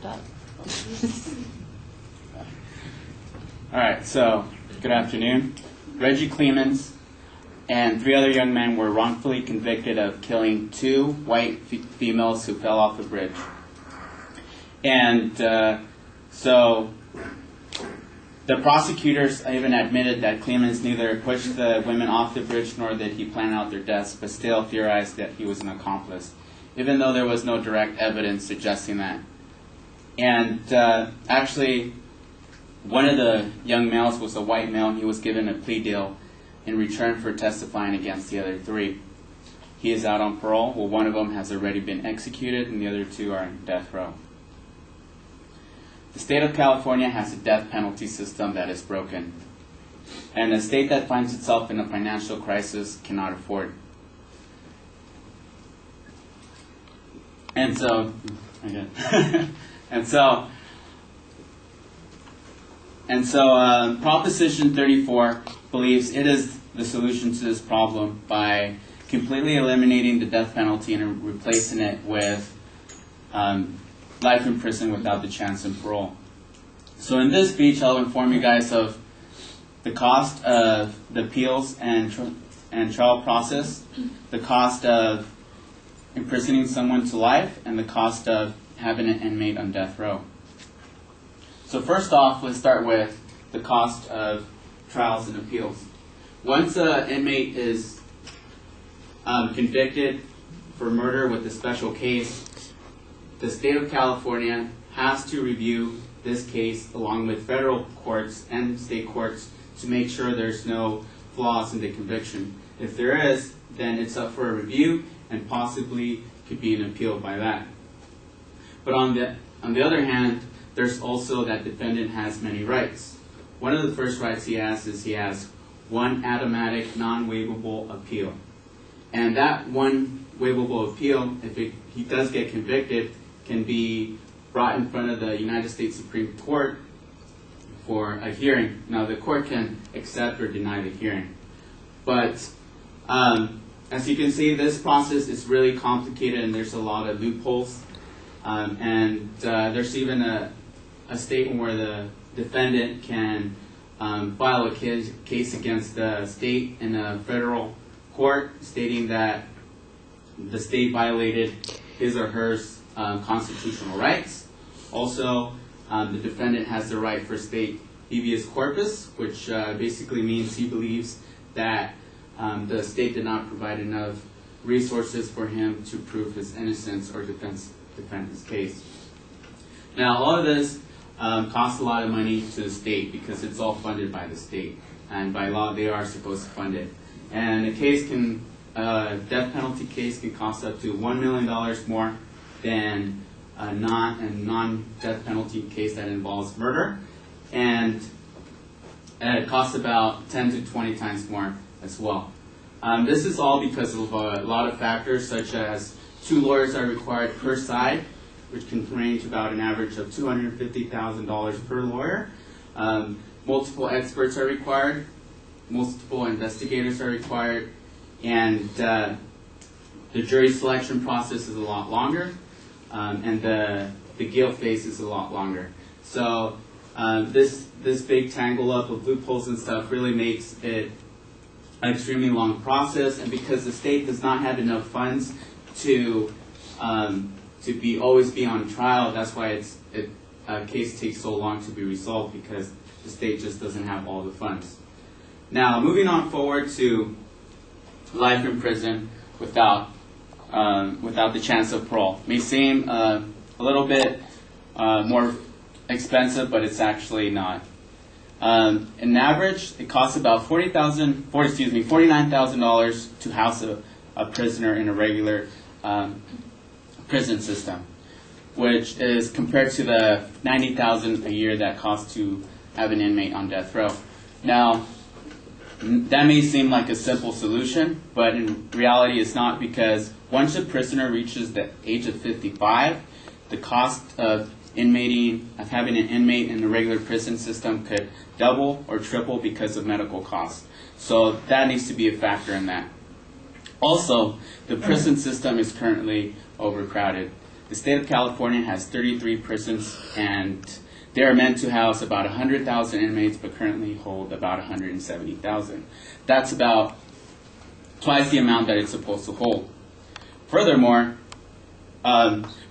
Done. All right, so good afternoon. Reggie Clemens and 3 other young men were wrongfully convicted of killing 2 white females who fell off the bridge. And so the prosecutors even admitted that Clemens neither pushed the women off the bridge nor did he plan out their deaths, but still theorized that he was an accomplice, even though there was no direct evidence suggesting that. And actually, one of the young males was a white male, and he was given a plea deal in return for testifying against the other 3. He is out on parole. Well, one of them has already been executed, and the other 2 are in death row. The state of California has a death penalty system that is broken, and a state that finds itself in a financial crisis cannot afford. And so, Proposition 34 believes it is the solution to this problem by completely eliminating the death penalty and replacing it with life in prison without the chance of parole. So in this speech, I'll inform you guys of the cost of the appeals and trial process, the cost of imprisoning someone to life, and the cost of having an inmate on death row. So first off, let's start with the cost of trials and appeals. Once an inmate is convicted for murder with a special case, the state of California has to review this case along with federal courts and state courts to make sure there's no flaws in the conviction. If there is, then it's up for a review and possibly could be an appeal by that. But on the other hand, there's also that defendant has many rights. One of the first rights he has is he has one automatic, non-waivable appeal. And that one waivable appeal, if he does get convicted, can be brought in front of the United States Supreme Court for a hearing. Now, the court can accept or deny the hearing. But as you can see, this process is really complicated and there's a lot of loopholes. There's even a statement where the defendant can file a case against the state in a federal court stating that the state violated his or her constitutional rights. Also, the defendant has the right for state habeas corpus, which basically means he believes that the state did not provide enough resources for him to prove his innocence or defend his case. Now, all of this costs a lot of money to the state because it's all funded by the state, and by law they are supposed to fund it. And a death penalty case can cost up to $1 million more than a non-death penalty case that involves murder, and it costs about 10 to 20 times more as well. This is all because of a lot of factors, such as 2 lawyers are required per side, which can range about an average of $250,000 per lawyer. Multiple experts are required, multiple investigators are required, and the jury selection process is a lot longer, and the guilt phase is a lot longer. So this big tangle up of loopholes and stuff really makes it an extremely long process, and because the state does not have enough funds to always be on trial, that's why a case takes so long to be resolved, because the state just doesn't have all the funds. Now, moving on forward to life in prison without the chance of parole. May seem a little bit more expensive, but it's actually not. In average, it costs about $49,000 to house a prisoner in a regular prison system, which is compared to the $90,000 a year that costs to have an inmate on death row. Now, that may seem like a simple solution, but in reality it's not, because once a prisoner reaches the age of 55, the cost of having an inmate in the regular prison system could double or triple because of medical costs. So that needs to be a factor in that. Also, the prison system is currently overcrowded. the state of California has 33 prisons, and they are meant to house about 100,000 inmates, but currently hold about 170,000. That's about twice the amount that it's supposed to hold. Furthermore,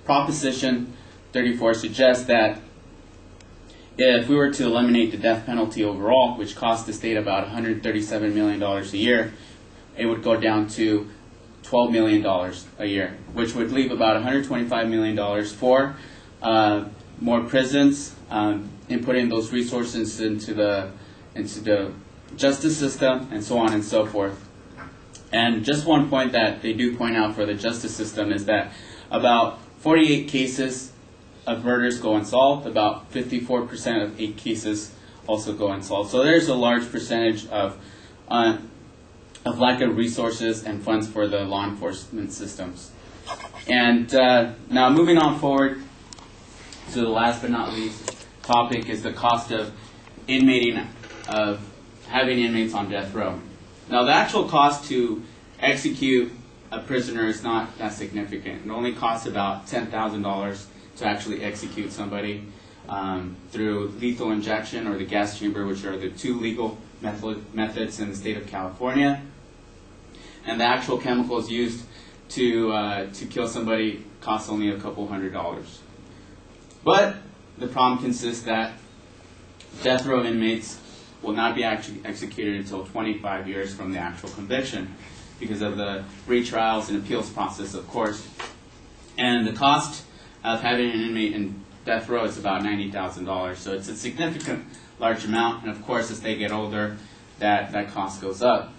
Proposition 34 suggests that if we were to eliminate the death penalty overall, which costs the state about $137 million a year, it would go down to $12 million a year, which would leave about $125 million for more prisons, inputting those resources into the justice system, and so on and so forth. And just one point that they do point out for the justice system is that about 48 cases of murders go unsolved, about 54% of 8 cases also go unsolved. So there's a large percentage of lack of resources and funds for the law enforcement systems. And now moving on forward to the last but not least topic is the cost of having inmates on death row. Now the actual cost to execute a prisoner is not that significant. It only costs about $10,000 to actually execute somebody through lethal injection or the gas chamber, which are the two legal methods in the state of California. And the actual chemicals used to kill somebody costs only a couple $100s. But the problem consists that death row inmates will not be actually executed until 25 years from the actual conviction because of the retrials and appeals process, of course. And the cost of having an inmate in death row is about $90,000. So it's a significant large amount, and of course as they get older, that cost goes up.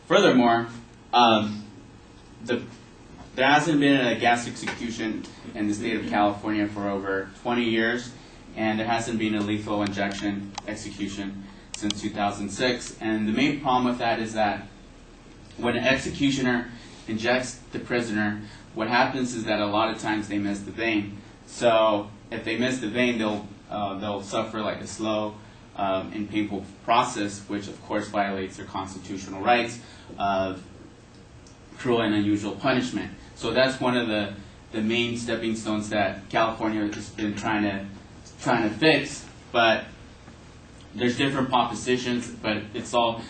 Furthermore, there hasn't been a gas execution in the state of California for over 20 years, and there hasn't been a lethal injection execution since 2006. And the main problem with that is that when an executioner injects the prisoner, what happens is that a lot of times they miss the vein. So if they miss the vein, they'll suffer like a slow and painful process, which of course violates their constitutional rights of cruel and unusual punishment. So that's one of the main stepping stones that California has been trying to fix. But there's different propositions, but it's all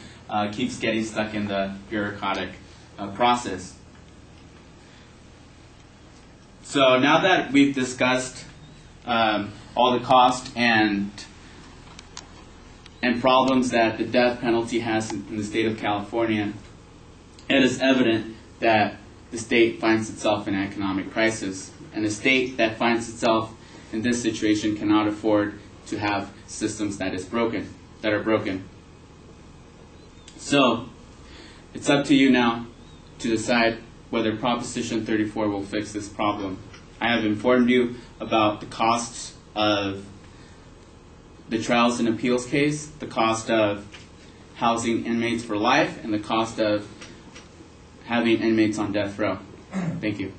keeps getting stuck in the bureaucratic process. So now that we've discussed all the cost and problems that the death penalty has in the state of California, it is evident that the state finds itself in an economic crisis. And a state that finds itself in this situation cannot afford to have systems that are broken. So it's up to you now to decide whether Proposition 34 will fix this problem. I have informed you about the costs of the trials and appeals case, the cost of housing inmates for life, and the cost of having inmates on death row. Thank you.